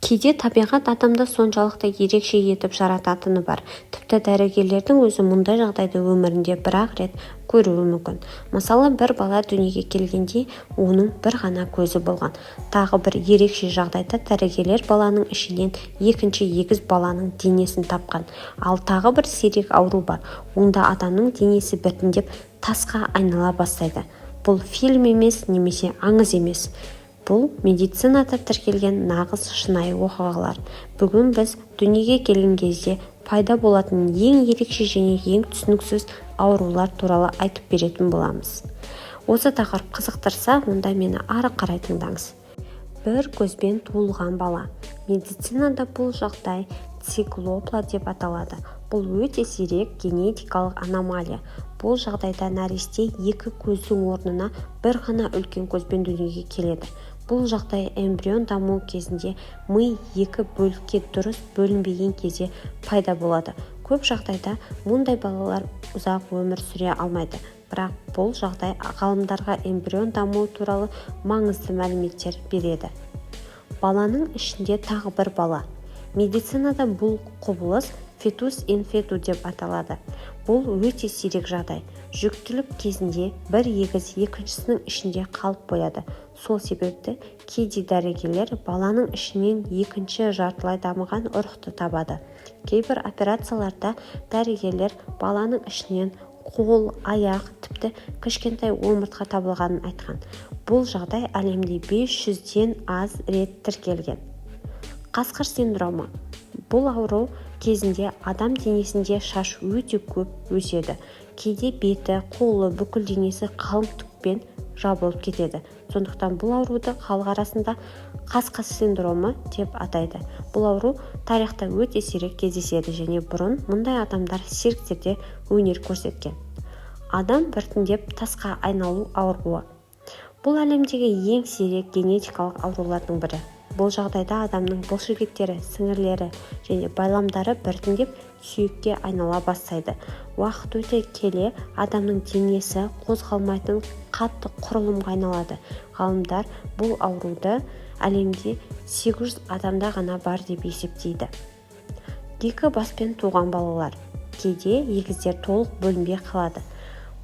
Кейде табиғат адамды соншалықты ерекше етіп жарататыны бар. Тіпті дәрігерлердің өзі мұндай жағдайды өмірінде бір-ақ рет көруі мүмкін. Мысалы, бір бала дүниеге келгенде оның бір ғана көзі болған. Тағы бір ерекше жағдайда дәрігерлер баланың ішінен екінші егіз баланың денесін тапқан. Ал тағы бір сирек ауру бар. Онда адамның денесі біртіндеп тасқа айнала бастайды. Бұл фильм емес, немесе аңыз емес. Бұл медицинада тіркелген нағыз шынайы оқиғалар. Бүгін біз дүниеге келген кезде пайда болатын ең ерекше және ең түсініксіз аурулар туралы айтып беретін боламыз. Осы тақырып қызықтырса, онда мені ары қарай тыңдаңыз. Бір көзбен туылған бала. Медицинада бұл жағдай циклопла деп аталады. Бұл өте сирек генетикалық аномалия. Бұл жағдайда нәресте екі көздің орнына бір ғана үлкен көзбен дүниеге келеді. Бұл жағдай эмбрион даму кезінде ми екі бөлікке дұрыс бөлінбеген кезде пайда болады. Көп жағдайда мұндай балалар ұзақ өмір сүре алмайды. Бірақ бұл жағдай ғалымдарға эмбрион дамуы туралы маңызды мәліметтер береді. Баланың ішінде тағы бір бала. Медицинада бұл құбылыс фетус ин фету деп аталады. Бұл өте сирек жағдай. Жүктілік кезінде бір егіз екіншісінің ішінде қалып қояды. Сол себепті кейде дәрігерлер баланың ішінен екінші жартылай дамыған ұрықты табады. Кейбір операцияларда дәрігерлер баланың ішінен қол, аяқ, тіпті кішкентай омыртқа табылғанын айтқан. Бұл жағдай әлемде 500-ден аз рет тіркелген. Қасқыр синдромы. Бұл ауру кезінде адам денесінде шаш өте көп өседі. Кейде беті, қолы, бүкіл денесі қалың түкпен жабылып кетеді. Сондықтан бұл ауруды халық арасында қасқыр синдромы деп атайды. Бұл ауру тарихта өте сирек кездеседі және бұрын мұндай адамдар цирктерде өнер көрсеткен. Адам біртіндеп тасқа айналу ауруы. Бұл әлемдегі ең сирек генетикалық аурулардың бірі. Бұл жағдайда адамның бұлшықеттері, сіңірлері және байламдары біртіндеп сүйекке айнала бастайды. Уақыт өте келе адамның денесі қозғалмайтын қатты құрылымға айналады. Ғалымдар бұл ауруды әлемде 800 адамда ғана бар деп есептейді. Екі баспен туған балалар. Кейде егіздер толық бөлінбей қалады.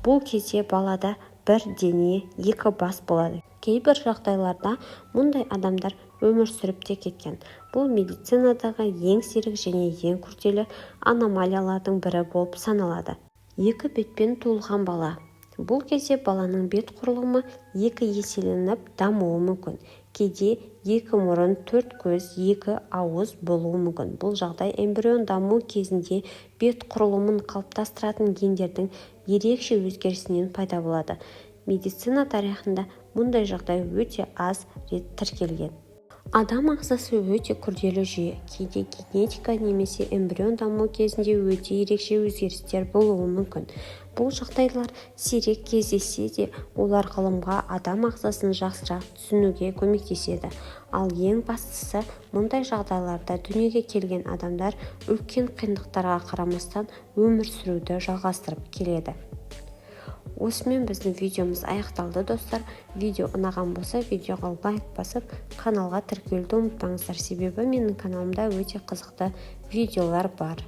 Бұл кезде балада бір дене, екі бас болады. Кейбір жағдайларда мұндай адамдар өмір сүріп те кеткен. Бұл медицинадағы ең сирек және ең күрделі аномалиялардың бірі болып саналады. Екі бетпен туылған бала. Бұл кезде баланың бет құрылымы екі еселеніп дамуы мүмкін. Кейде екі мұрын, төрт көз, екі ауыз болуы мүмкін. Бұл жағдай эмбрион даму кезінде бет құрылымын қалыптастыратын гендердің ерекше өзгерісінен пайда болады. Медицина тарихында мұндай жағдай өте аз рет тіркелген. Адам ағзасы өте күрделі жүйе. Кейде генетика немесе эмбрион даму кезінде өте ерекше өзгерістер болуы мүмкін. Бұл жағдайлар сирек кездессе де, олар ғылымға адам ағзасын жақсырақ түсінуге көмектеседі. Ал ең бастысы, мұндай жағдайларда дүниеге келген адамдар үлкен қиындықтарға қарамастан өмір сүруді жалғастырып келеді. Осымен біздің видеомыз аяқталды, достар. Видео ұнаған болса, видеоға лайк басып, каналға тіркелуді ұмытпаңыздар. Себебі менің каналымда өте қызықты видеолар бар.